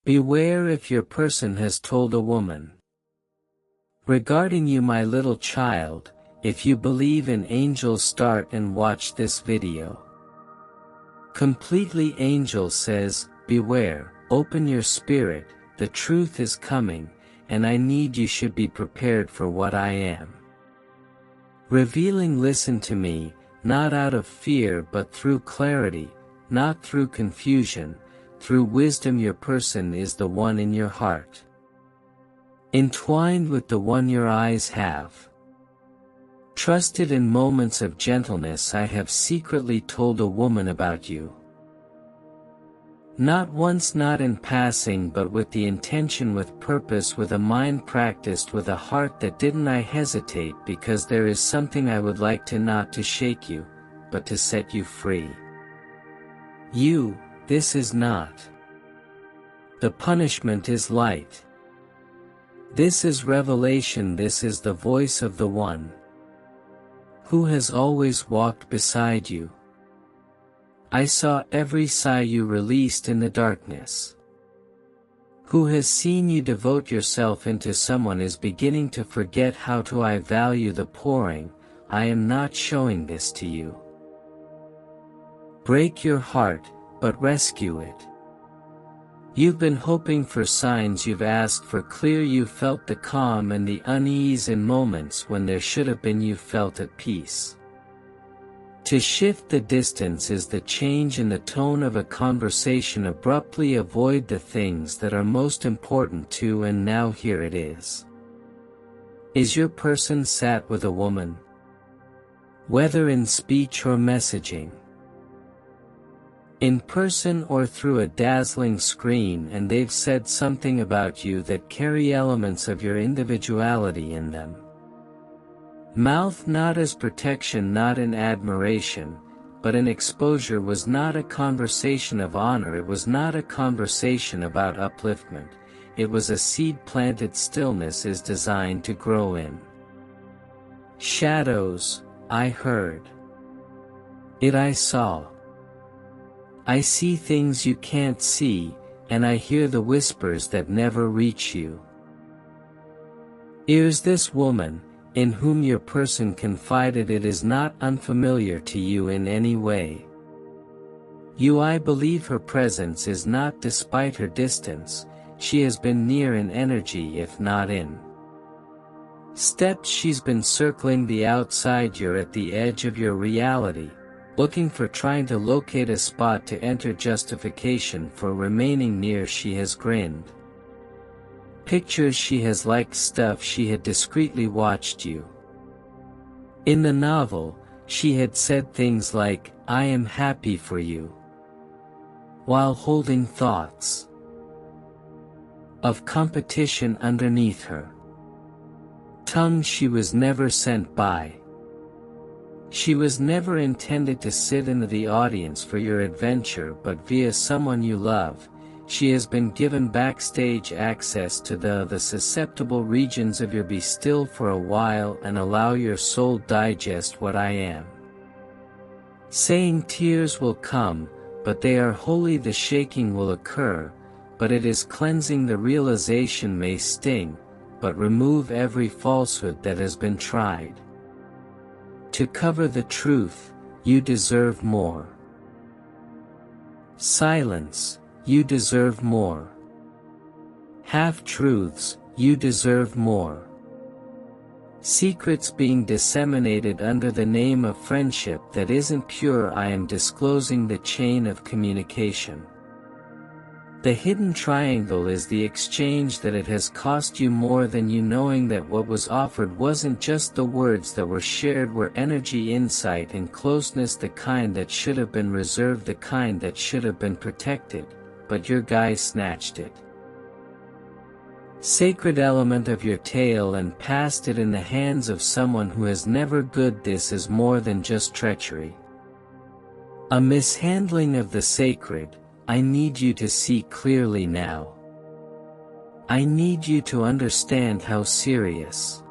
Beware if your person has told a woman. Regarding you, my little child, if you believe in angels, start and watch this video. Completely Angel says, beware, open your spirit, the truth is coming, and I need you should be prepared for what I am revealing. Listen to me, not out of fear but through clarity, not through confusion, through wisdom. Your person is the one in your heart, entwined with the one your eyes have trusted. In moments of gentleness I have secretly told a woman about you. Not once, not in passing, but with the intention, with purpose, with a mind practiced, with a heart that didn't. I hesitate because there is something I would like to, not to shake you, but to set you free. You, this is not. The punishment is light. This is revelation. This is the voice of the one who has always walked beside you. I saw every sigh you released in the darkness. Who has seen you devote yourself into someone is beginning to forget how to. I value the pouring. I am not showing this to you. Break your heart, but rescue it. You've been hoping for signs, you've asked for clear, you felt the calm and the unease in moments when there should have been. You felt at peace. To shift the distance is the change in the tone of a conversation. Abruptly avoid the things that are most important to. And now here it is. Is your person sat with a woman? Whether in speech or messaging, in person or through a dazzling screen, and they've said something about you that carry elements of your individuality in them. Mouth not as protection, not in admiration, but in exposure. Was not a conversation of honor, it was not a conversation about upliftment, it was a seed planted. Stillness is designed to grow in shadows. I heard it, I saw. I see things you can't see, and I hear the whispers that never reach you. Here's this woman, in whom your person confided. It is not unfamiliar to you in any way. I believe her presence is not despite her distance. She has been near in energy, if not in steps. She's been circling the outside. You're at the edge of your reality, looking for, trying to locate a spot to enter. Justification for remaining near. She has grinned. Pictures she has liked, stuff she had discreetly watched you. In the novel, she had said things like, I am happy for you, while holding thoughts of competition underneath her tongue. She was never sent by. She was never intended to sit in the audience for your adventure, but via someone you love, she has been given backstage access to the susceptible regions of your. Be still for a while and allow your soul digest what I am saying. Tears will come, but they are holy. The shaking will occur, but it is cleansing. The realization may sting, but remove every falsehood that has been tried to cover the truth. You deserve more. Silence. You deserve more. Half-truths. You deserve more. Secrets being disseminated under the name of friendship that isn't pure. I am disclosing the chain of communication. The hidden triangle is the exchange that it has cost you more than you, knowing that what was offered wasn't just the words that were shared, were energy, insight, and closeness. The kind that should have been reserved, the kind that should have been protected, but your guy snatched it. Sacred element of your tale and passed it in the hands of someone who has never good. This is more than just treachery. A mishandling of the sacred. I need you to see clearly now. I need you to understand how serious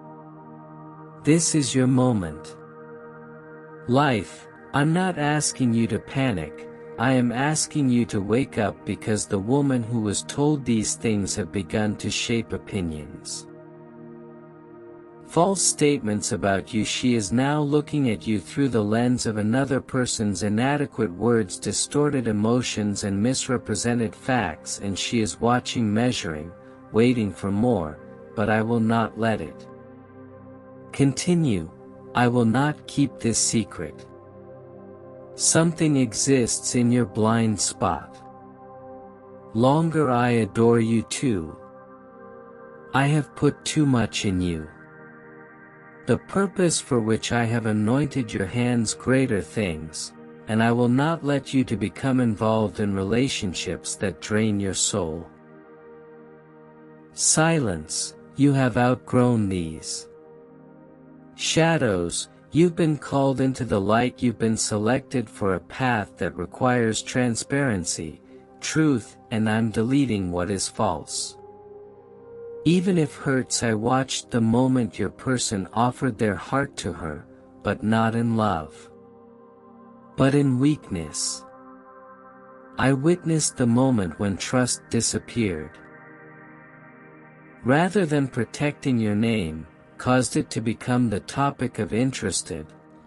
this is. Your moment. Life. I'm not asking you to panic, I am asking you to wake up because the woman who was told these things have begun to shape opinions. False statements about you. She is now looking at you through the lens of another person's inadequate words, distorted emotions and misrepresented facts, and she is watching, measuring, waiting for more, but I will not let it continue. I will not keep this secret. Something exists in your blind spot. Longer I adore you too. I have put too much in you. The purpose for which I have anointed your hands greater things, and I will not let you to become involved in relationships that drain your soul. Silence, you have outgrown these shadows. You've been called into the light. You've been selected for a path that requires transparency, truth, and I'm deleting what is false. Even if hurts. I watched the moment your person offered their heart to her, but not in love, but in weakness. I witnessed the moment when trust disappeared. Rather than protecting your name, caused it to become the topic of interest.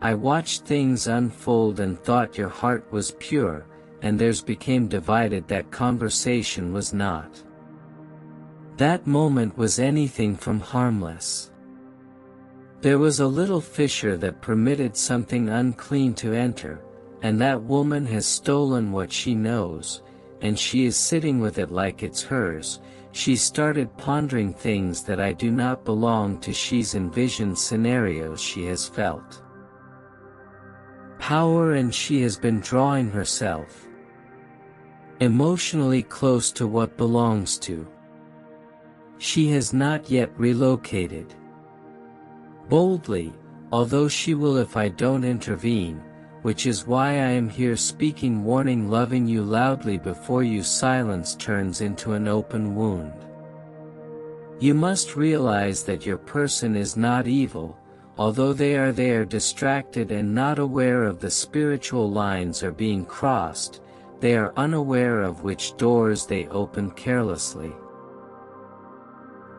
I watched things unfold and thought your heart was pure, and theirs became divided. That conversation was not. That moment was anything from harmless. There was a little fissure that permitted something unclean to enter, and that woman has stolen what she knows, and she is sitting with it like it's hers. She started pondering things that I do not belong to. She's envisioned scenarios she has felt power, and she has been drawing herself emotionally close to what belongs to. She has not yet relocated boldly, although she will if I don't intervene, which is why I am here speaking warning, loving you loudly before you. Silence turns into an open wound. You must realize that your person is not evil, although they are distracted and not aware of the spiritual lines are being crossed. They are unaware of which doors they open carelessly.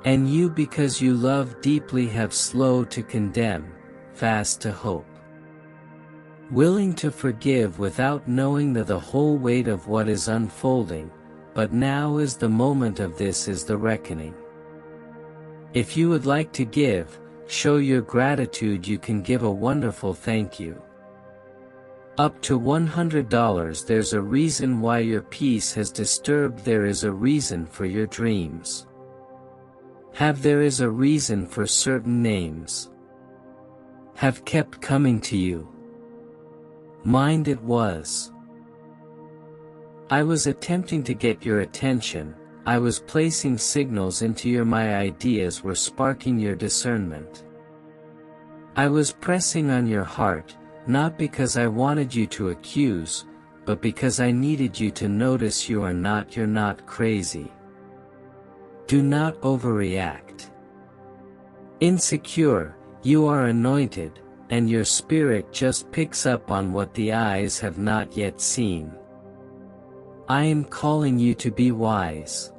And you, because you love deeply, have slow to condemn, fast to hope, willing to forgive without knowing the whole weight of what is unfolding. But now is the moment of this is the reckoning. If you would like to give, show your gratitude. You can give a wonderful thank you. Up to $100. There's a reason why your peace has disturbed. There is a reason for your dreams. There is a reason for certain names have kept coming to you. Mind, it was. I was attempting to get your attention. I was placing signals into your my ideas were sparking your discernment. I was pressing on your heart, not because I wanted you to accuse, but because I needed you to notice you're not crazy. Do not overreact. Insecure, you are anointed, and your spirit just picks up on what the eyes have not yet seen. I am calling you to be wise.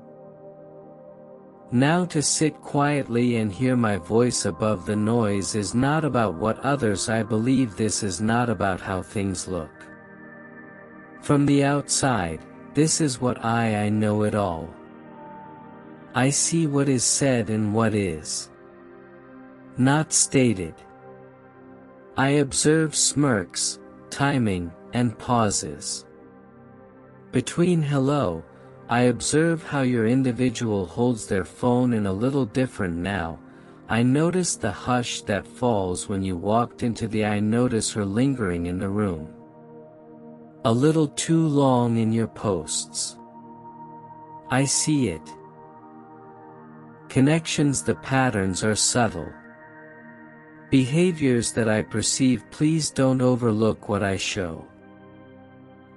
Now to sit quietly and hear my voice above the noise is not about what others I believe. This is not about how things look from the outside. This is what I know it all. I see what is said and what is not stated. I observe smirks, timing, and pauses between hello. I observe how your individual holds their phone in a little different now. I notice the hush that falls when you walked into the I notice her lingering in the room. A little too long in your posts. I see it. Connections, the patterns are subtle. Behaviors that I perceive. Please don't overlook what I show.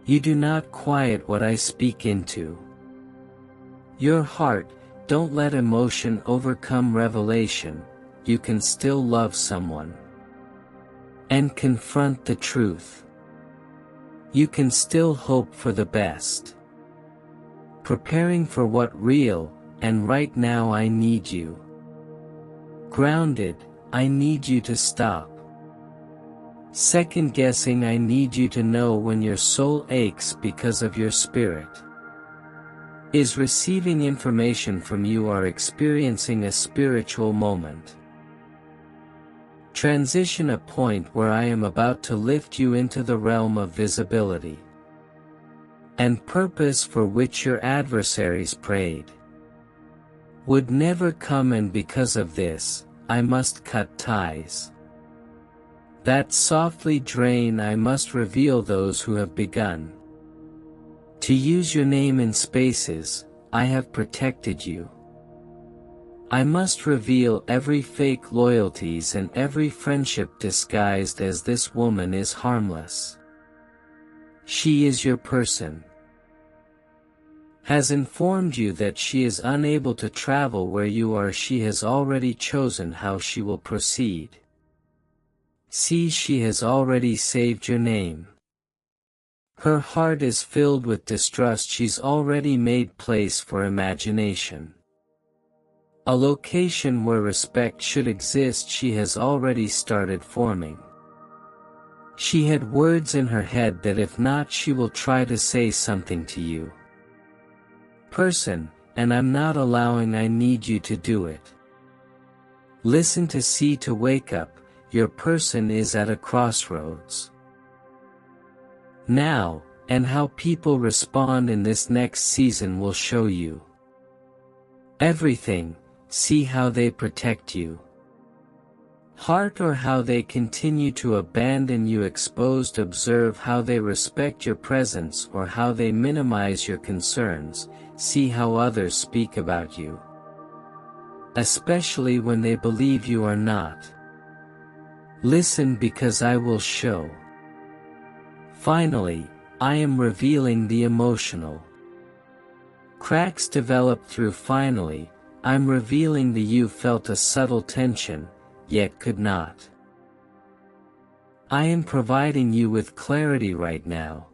You do not quiet what I speak into your heart. Don't let emotion overcome revelation. You can still love someone and confront the truth. You can still hope for the best. Preparing for what real, and right now I need you. Grounded, I need you to stop. Second guessing, I need you to know when your soul aches because of your spirit is receiving information from you or experiencing a spiritual moment. Transition, a point where I am about to lift you into the realm of visibility and purpose for which your adversaries prayed would never come, and because of this, I must cut ties that softly drain. I must reveal those who have begun to use your name in spaces. I have protected you. I must reveal every fake loyalties and every friendship disguised as this woman is harmless. She is your person. Has informed you that she is unable to travel where you are. She has already chosen how she will proceed. See, she has already saved your name. Her heart is filled with distrust. She's already made place for imagination. A location where respect should exist she has already started forming. She had words in her head that if not she will try to say something to you. Person, and I'm not allowing. I need you to do it. Listen to see to wake up. Your person is at a crossroads now, and how people respond in this next season will show you everything. See how they protect you, heart, or how they continue to abandon you. Exposed, observe how they respect your presence or how they minimize your concerns. See how others speak about you, especially when they believe you are not. Listen, because I will show. Finally, I am revealing the emotional cracks developed through. Finally, I'm revealing the you felt a subtle tension, yet could not. I am providing you with clarity right now.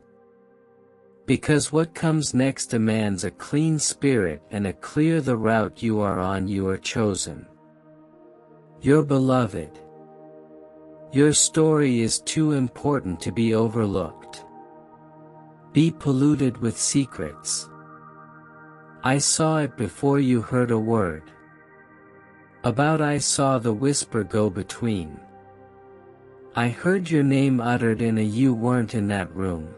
Because what comes next demands a clean spirit and a clear the route you are on. You are chosen. You're beloved. Your story is too important to be overlooked. Be polluted with secrets. I saw it before you heard a word about. I saw the whisper go between. I heard your name uttered in a you weren't in that room.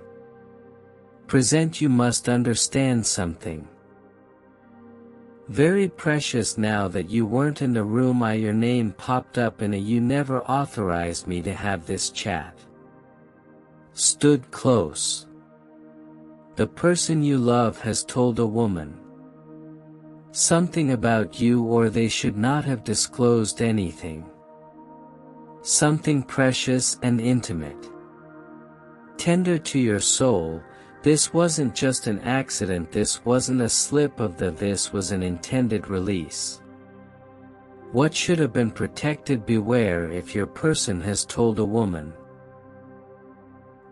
Present, you must understand something very precious now that you weren't in the room. Your name popped up in a you never authorized me to have this chat. Stood close. The person you love has told a woman something about you, or they should not have disclosed anything. Something precious and intimate, tender to your soul. This wasn't just an accident. This wasn't a slip of the. This was an intended release. What should have been protected. Beware if your person has told a woman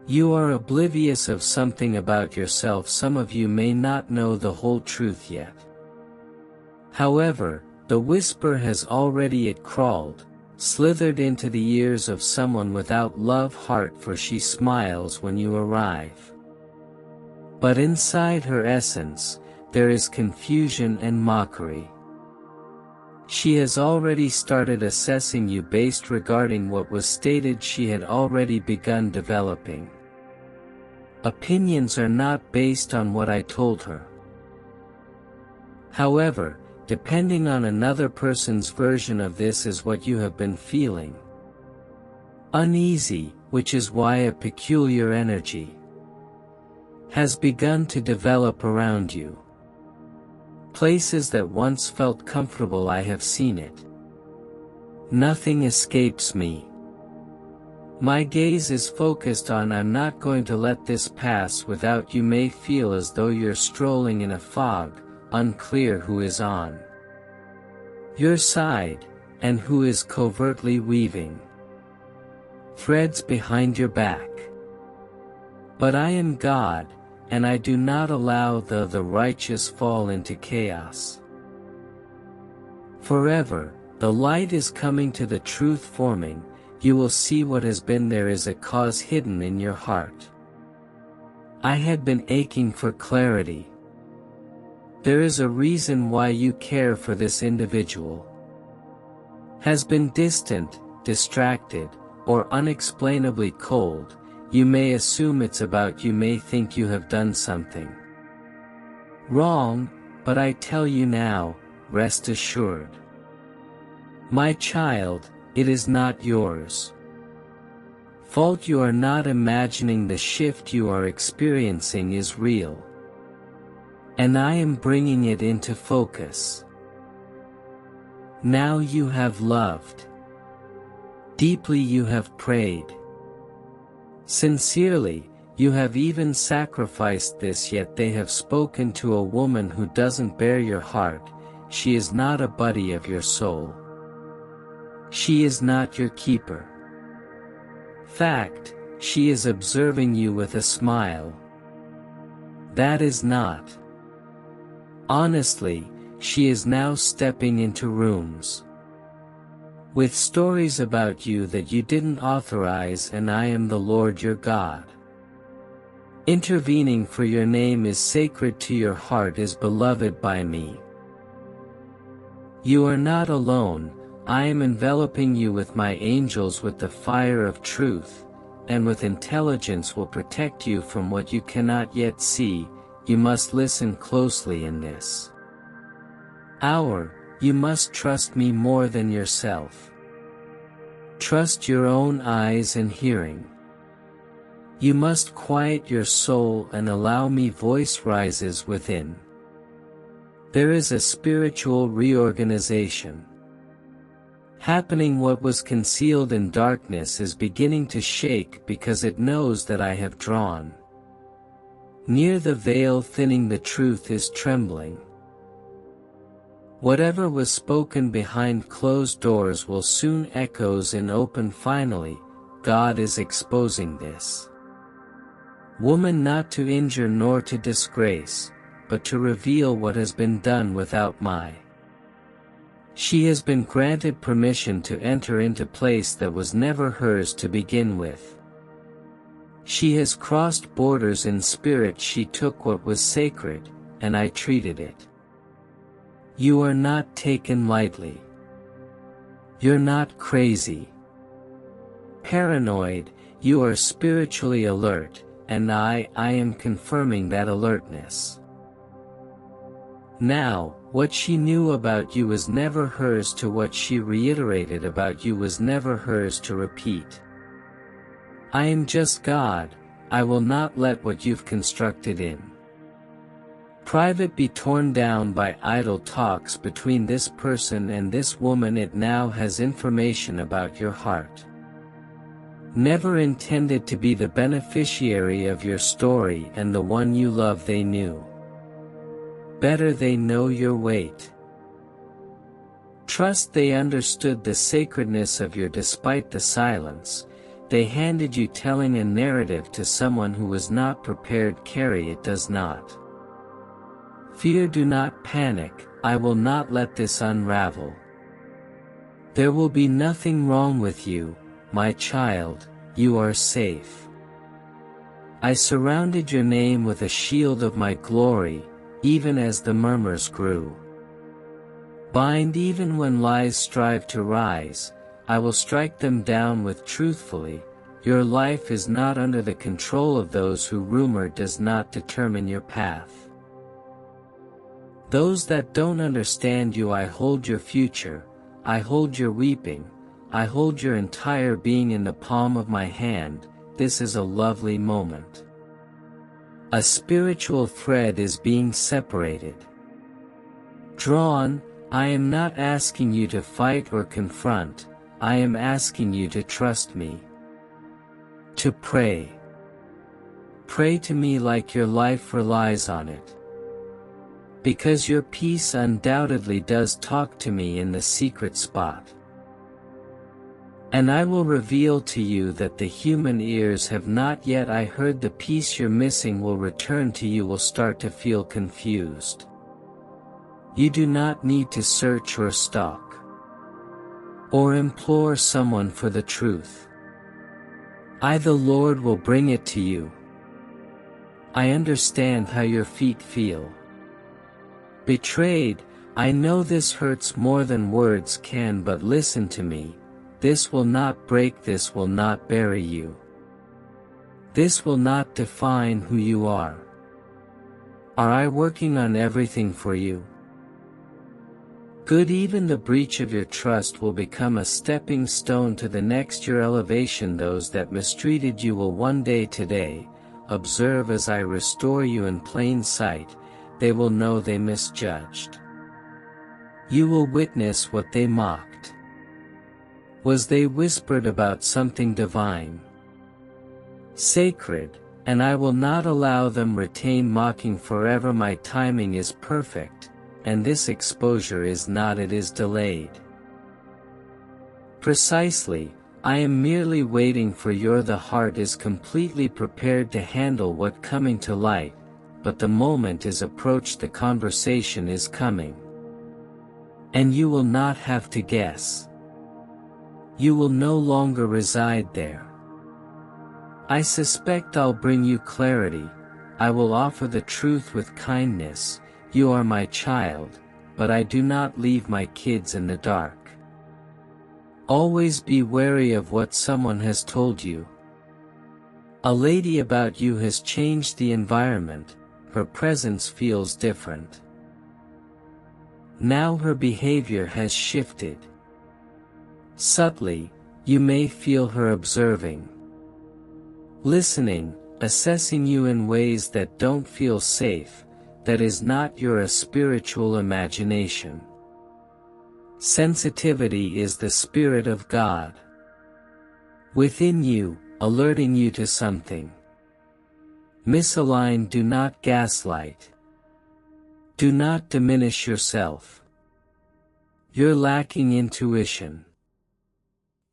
you are oblivious of something about yourself. Some of you may not know the whole truth yet. However, the whisper has already crawled, slithered into the ears of someone without love heart, for she smiles when you arrive. But inside her essence, there is confusion and mockery. She has already started assessing you based regarding what was stated. She had already begun developing opinions are not based on what I told her. However, depending on another person's version of this is what you have been feeling. Uneasy, which is why a peculiar energy has begun to develop around you. Places that once felt comfortable, I have seen it. Nothing escapes me. My gaze is focused on. I'm not going to let this pass without. You may feel as though you're strolling in a fog, unclear who is on your side, and who is covertly weaving threads behind your back. But I am God, and I do not allow the righteous fall into chaos. Forever, the light is coming to the truth forming, you will see what has been there is a cause hidden in your heart. I had been aching for clarity. There is a reason why you care for this individual. Has been distant, distracted, or unexplainably cold, you may assume it's about you may think you have done something wrong, but I tell you now, rest assured. My child, it is not yours. Fault you are not imagining the shift you are experiencing is real. And I am bringing it into focus. Now you have loved. Deeply you have prayed. Sincerely, you have even sacrificed this, yet they have spoken to a woman who doesn't bear your heart. She is not a buddy of your soul. She is not your keeper. Fact, she is observing you with a smile. That is not. Honestly, she is now stepping into rooms with stories about you that you didn't authorize, and I am the Lord your God. Intervening, for your name is sacred to your heart, is beloved by me. You are not alone, I am enveloping you with my angels with the fire of truth, and with intelligence will protect you from what you cannot yet see. You must listen closely in this hour. You must trust me more than yourself. Trust your own eyes and hearing. You must quiet your soul and allow me. Voice rises within. There is a spiritual reorganization happening. What was concealed in darkness is beginning to shake because it knows that I have drawn near the veil thinning. The truth is trembling. Whatever was spoken behind closed doors will soon echoes in open. Finally, God is exposing this woman not to injure nor to disgrace, but to reveal what has been done without my. She has been granted permission to enter into place that was never hers to begin with. She has crossed borders in spirit. She took what was sacred, and I treated it. You are not taken lightly. You're not crazy, paranoid, you are spiritually alert, and I am confirming that alertness. Now, what she knew about you was never hers to. What she reiterated about you was never hers to repeat. I am just God, I will not let what you've constructed in private be torn down by idle talks between this person and this woman. It now has information about your heart. Never intended to be the beneficiary of your story and the one you love. They knew better. They know your weight. Trust they understood the sacredness of your. Despite the silence, they handed you telling a narrative to someone who was not prepared. Carry it. Does not fear. Do not panic. I will not let this unravel. There will be nothing wrong with you, my child. You are safe. I surrounded your name with a shield of my glory, even as the murmurs grew. Bind even when lies strive to rise, I will strike them down with truthfully. Your life is not under the control of those who rumor does not determine your path. Those that don't understand you. I hold your future, I hold your weeping, I hold your entire being in the palm of my hand. This is a lovely moment. A spiritual thread is being separated. Drawn. I am not asking you to fight or confront, I am asking you to trust me. To pray. Pray to me like your life relies on it. Because your peace undoubtedly does talk to me in the secret spot. And I will reveal to you that the human ears have not yet heard. The piece you're missing will return to you. Will start to feel confused. You do not need to search or stalk or implore someone for the truth. I, the Lord, will bring it to you. I understand how your feet feel. Betrayed, I know this hurts more than words can, but listen to me. This will not break, this will not bury you. This will not define who you are. Are I working on everything for you? Good, even the breach of your trust will become a stepping stone to the next your elevation. Those that mistreated you will one day today observe as I restore you in plain sight. They will know they misjudged. You will witness what they mocked. Was they whispered about something divine, sacred, and I will not allow them retain mocking forever. My timing is perfect, and this exposure is not, it is delayed. Precisely, I am merely waiting for your. The heart is completely prepared to handle what coming to light, but the moment is approached, the conversation is coming. And you will not have to guess. You will no longer reside there. I suspect I'll bring you clarity. I will offer the truth with kindness. You are my child, but I do not leave my kids in the dark. Always be wary of what someone has told you. A lady about you has changed the environment. Her presence feels different. Now her behavior has shifted. Subtly, you may feel her observing, listening, assessing you in ways that don't feel safe. That is not your spiritual imagination. Sensitivity is the Spirit of God within you, alerting you to something misaligned. Do not gaslight. Do not diminish yourself. You're lacking intuition.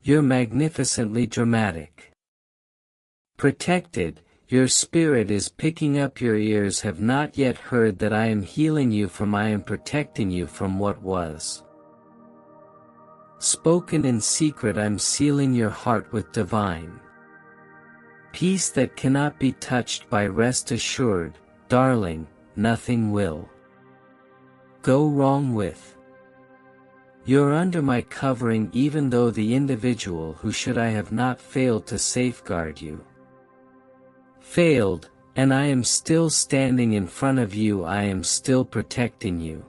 You're magnificently dramatic. Protected, your spirit is picking up. Your ears have not yet heard that I am healing you from. I am protecting you from what was spoken in secret. I'm sealing your heart with divine peace that cannot be touched by. Rest assured, darling, nothing will go wrong with. You're under my covering, even though the individual who should I have not failed to safeguard you failed, and I am still standing in front of you. I am still protecting you.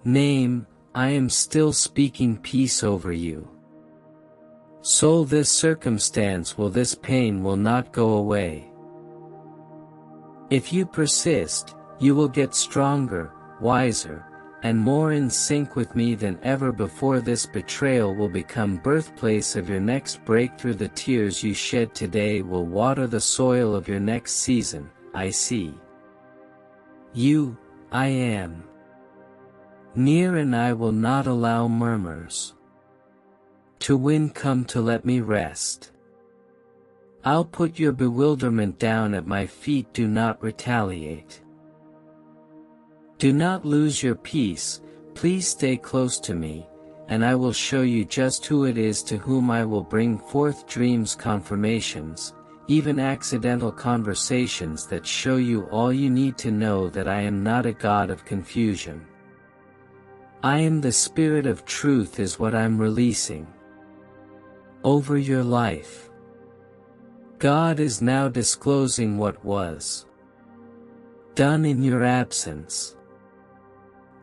Name, I am still speaking peace over you. Soul, this circumstance will, this pain will not go away. If you persist, you will get stronger, wiser, and more in sync with me than ever before. This betrayal will become birthplace of your next breakthrough. The tears you shed today will water the soil of your next season. I see you. I am near, and I will not allow murmurs to win. Come to let me rest. I'll put your bewilderment down at my feet. Do not retaliate. Do not lose your peace. Please stay close to me, and I will show you just who it is to whom I will bring forth dreams, confirmations, even accidental conversations that show you all you need to know. That I am not a God of confusion. I am the Spirit of truth, is what I'm releasing over your life. God is now disclosing what was done in your absence.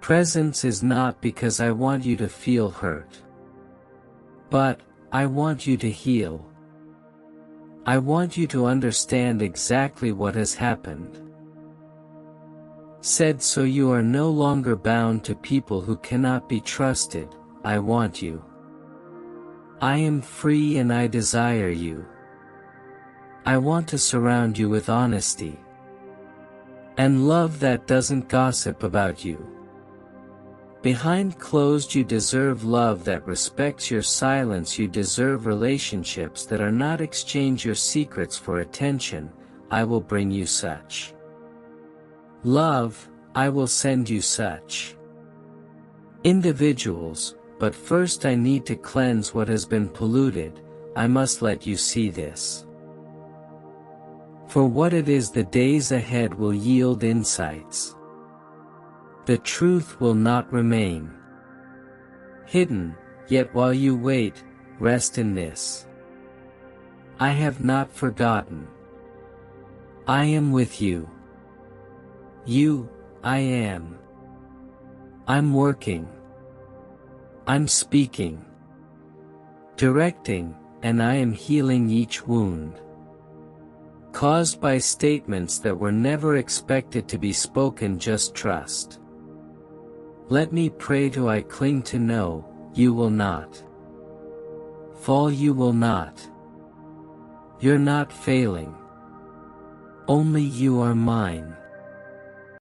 Presence is not because I want you to feel hurt, but I want you to heal. I want you to understand exactly what has happened. Said, so you are no longer bound to people who cannot be trusted. I want you. I am free and I desire you. I want to surround you with honesty and love that doesn't gossip about you. Behind closed you deserve love that respects your silence. You deserve relationships that are not exchange your secrets for attention. I will bring you such love, I will send you such individuals, but first I need to cleanse what has been polluted. I must let you see this. For what it is, the days ahead will yield insights. The truth will not remain hidden, yet while you wait, rest in this. I have not forgotten. I am with you. I am. I'm working. I'm speaking. Directing, and I am healing each wound caused by statements that were never expected to be spoken. Just trust. Let me pray to I cling to know, you will not fall, you will not. You're not failing. Only you are mine.